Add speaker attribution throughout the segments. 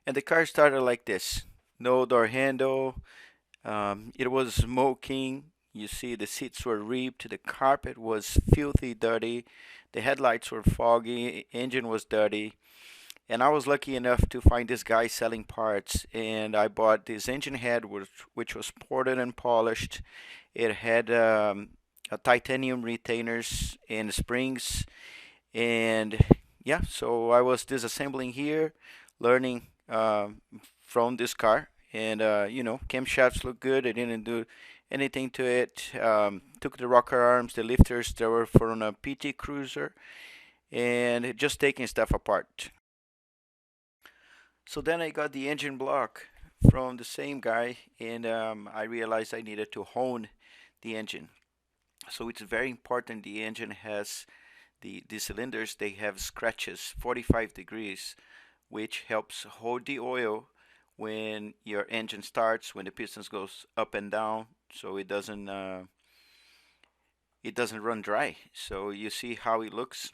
Speaker 1: And the car started like this. No door handle. It was smoking. You see, the seats were ripped. The carpet was filthy dirty. The headlights were foggy. Engine was dirty. And I was lucky enough to find this guy selling parts. And I bought this engine head, which was ported and polished. It had a titanium retainers and springs. And yeah, so I was disassembling here, learning from this car. And camshafts look good. I didn't do anything to it. Took the rocker arms, the lifters that were from a PT Cruiser, and just taking stuff apart. So then I got the engine block from the same guy, and I realized I needed to hone the engine. So it's very important the engine has the cylinders, they have scratches 45 degrees, which helps hold the oil when your engine starts, when the pistons goes up and down, so it doesn't run dry. So you see how it looks.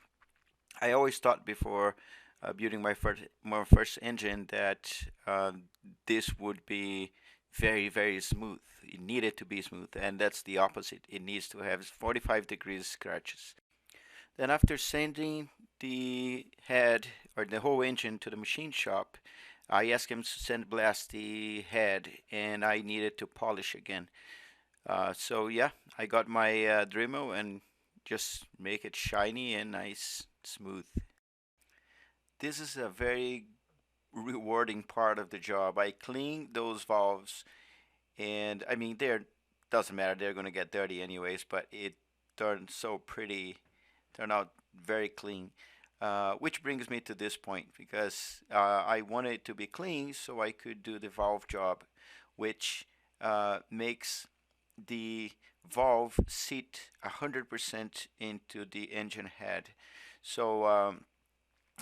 Speaker 1: I always thought before building my first engine that this would be very, very smooth. It needed to be smooth, and that's the opposite. It needs to have 45 degrees scratches. Then after sending the head or the whole engine to the machine shop, I asked him to sand blast the head, and I needed to polish again. So yeah, I got my Dremel and just make it shiny and nice, smooth. This is a very rewarding part of the job. I clean those valves, and I mean, they're doesn't matter. They're gonna get dirty anyways, but it turned so pretty, turned out very clean. Which brings me to this point because I wanted it to be clean so I could do the valve job, which makes the valve sit 100% into the engine head. So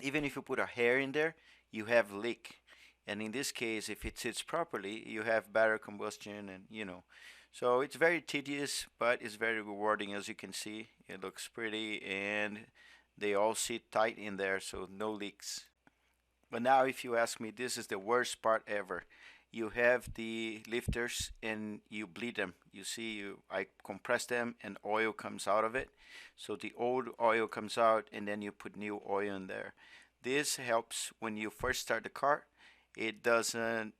Speaker 1: even if you put a hair in there, you have leak. And in this case, if it sits properly, you have better combustion and So it's very tedious, but it's very rewarding as you can see. It looks pretty and they all sit tight in there, so no leaks. But now if you ask me, this is the worst part ever. You have the lifters and you bleed them. You see, I compress them and oil comes out of it. So the old oil comes out and then you put new oil in there. This helps when you first start the car. It doesn't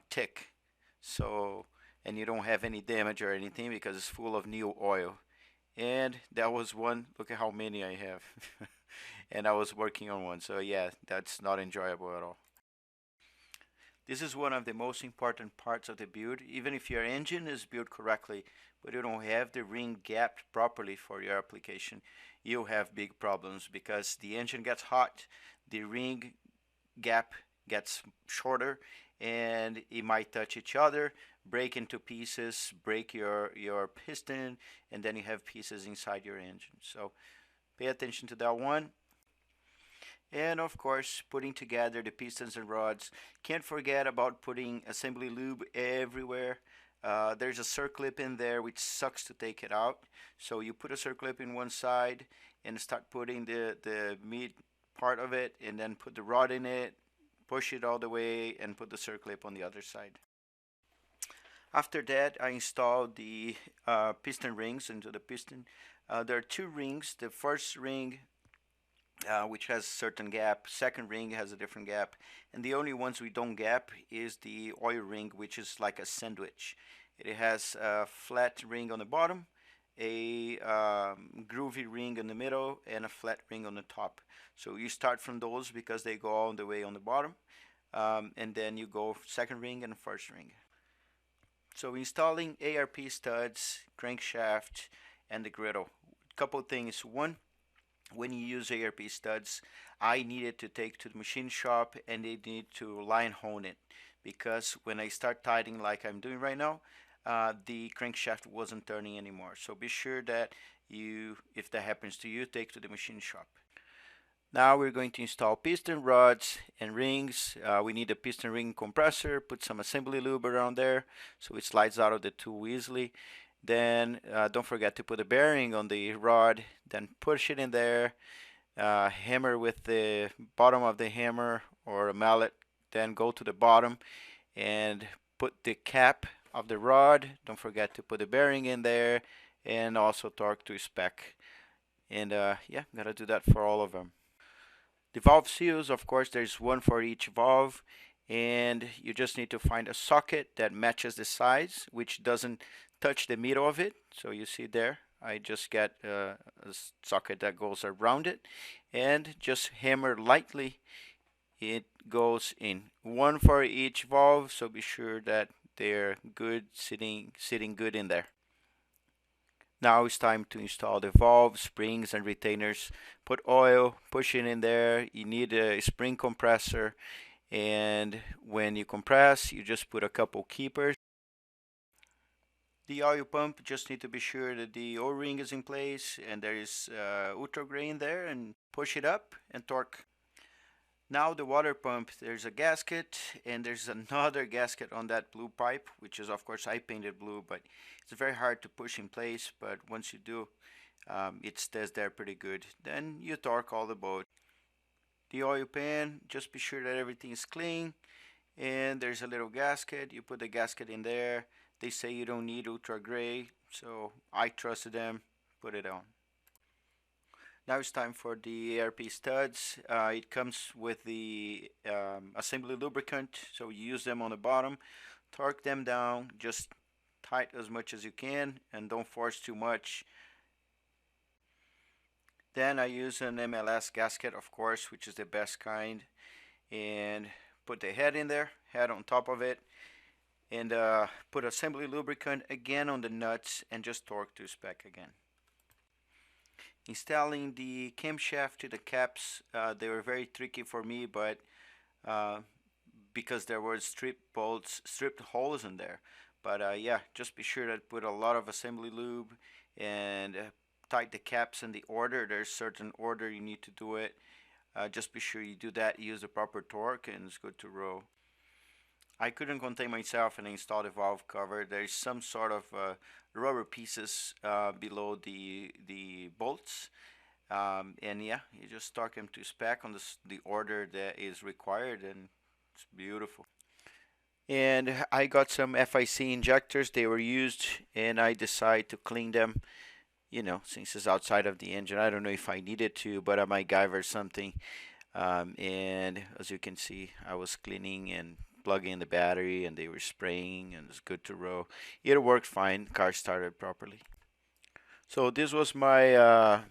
Speaker 1: tick. So, and you don't have any damage or anything because it's full of new oil. And that was one. Look at how many I have. And I was working on one. So yeah, that's not enjoyable at all. This is one of the most important parts of the build. Even if your engine is built correctly, but you don't have the ring gapped properly for your application, you'll have big problems because the engine gets hot, the ring gap gets shorter, and it might touch each other, break into pieces, break your piston, and then you have pieces inside your engine. So pay attention to that one. And of course, putting together the pistons and rods. Can't forget about putting assembly lube everywhere. There's a circlip in there which sucks to take it out. So you put a circlip in one side and start putting the mid part of it, and then put the rod in it, push it all the way, and put the circlip on the other side. After that, I installed the piston rings into the piston. There are two rings. The first ring which has a certain gap. Second ring has a different gap, and the only ones we don't gap is the oil ring, which is like a sandwich. It has a flat ring on the bottom, a groovy ring in the middle, and a flat ring on the top. So you start from those because they go all the way on the bottom, and then you go second ring and first ring. So installing ARP studs, crankshaft, and the griddle. Couple things. One, when you use ARP studs, I needed to take to the machine shop and they need to line hone it because when I start tightening like I'm doing right now, the crankshaft wasn't turning anymore. So be sure that you, if that happens to you, take to the machine shop. Now we're going to install piston rods and rings. We need a piston ring compressor, put some assembly lube around there so it slides out of the tool easily. Then don't forget to put a bearing on the rod, then push it in there, hammer with the bottom of the hammer or a mallet then go to the bottom and put the cap of the rod. Don't forget to put the bearing in there, and also torque to spec. And yeah, gotta do that for all of them. The valve seals, of course, there's one for each valve, and you just need to find a socket that matches the size, which doesn't touch the middle of it. So you see there, I just get a socket that goes around it, and just hammer lightly. It goes in. One for each valve, so be sure that they're good, sitting good in there. Now it's time to install the valve, springs, and retainers. Put oil, push it in there. You need a spring compressor, and when you compress, you just put a couple keepers. The oil pump, just need to be sure that the O-ring is in place and there is ultra gray in there, and push it up and torque. Now the water pump, there's a gasket, and there's another gasket on that blue pipe, which is, of course, I painted blue, but it's very hard to push in place. But once you do, it stays there pretty good. Then you torque all the boat. The oil pan, just be sure that everything is clean, and there's a little gasket. You put the gasket in there. They say you don't need ultra gray, so I trusted them, put it on. Now it's time for the ARP Studs. It comes with the assembly lubricant, so you use them on the bottom, torque them down, just tight as much as you can, and don't force too much. Then I use an MLS gasket, of course, which is the best kind, and put the head in there, head on top of it, and put assembly lubricant again on the nuts, and just torque to spec again. Installing the camshaft to the caps, they were very tricky for me, but because there were stripped holes in there. But yeah, just be sure to put a lot of assembly lube and tight the caps in the order. There's certain order you need to do it. Just be sure you do that, use the proper torque, and it's good to roll. I couldn't contain myself and install the valve cover. There's some sort of rubber pieces below the bolts, and yeah, you just torque them to spec on the order that is required, and it's beautiful. And I got some FIC injectors. They were used, and I decided to clean them, you know, since it's outside of the engine. I don't know if I needed to, but I might MacGyver something. And as you can see, I was cleaning and plugging in the battery, and they were spraying, and it's good to roll. It worked fine. Car started properly. So this was my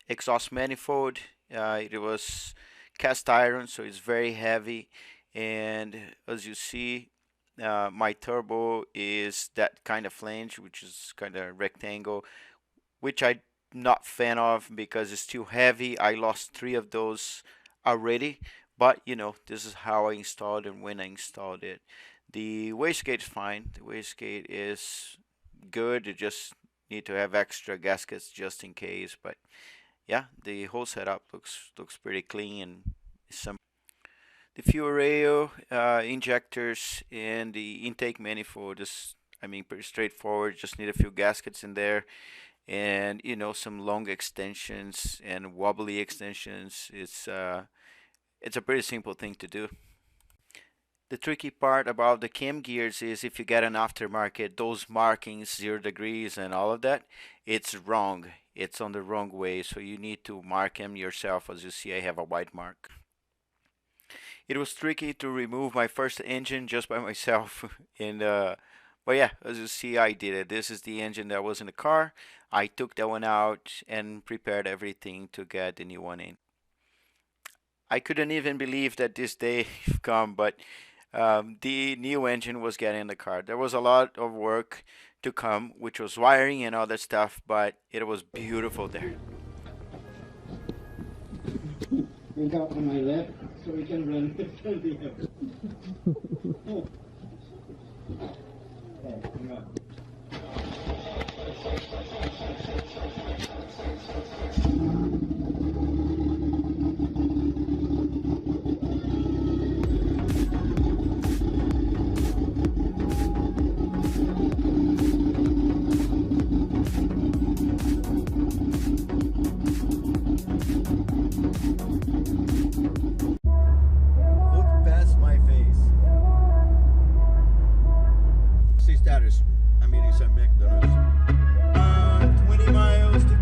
Speaker 1: exhaust manifold. It was cast iron, so it's very heavy, and as you see, my turbo is that kind of flange, which is kind of rectangle, which I'm not fan of because it's too heavy. I lost 3 of those already. But, you know, this is how I installed and when I installed it. The wastegate is fine. The wastegate is good. You just need to have extra gaskets just in case. But, yeah, the whole setup looks pretty clean. And some the fuel rail, injectors, and the intake manifold is, I mean, pretty straightforward. Just need a few gaskets in there. And, you know, some long extensions and wobbly extensions. It's a pretty simple thing to do. The tricky part about the cam gears is if you get an aftermarket, those markings, 0 degrees and all of that, it's wrong. It's on the wrong way, so you need to mark them yourself. As you see, I have a white mark. It was tricky to remove my first engine just by myself, and but yeah, as you see, I did it. This is the engine that was in the car. I took that one out and prepared everything to get the new one in. I couldn't even believe that this day come, but the new engine was getting in the car. There was a lot of work to come, which was wiring and all that stuff, but it was beautiful there.
Speaker 2: Look out on my left so we can run in front of you. Okay, come on.
Speaker 1: Look past my
Speaker 3: Paris, Amerika McDonald's.
Speaker 1: 20 miles to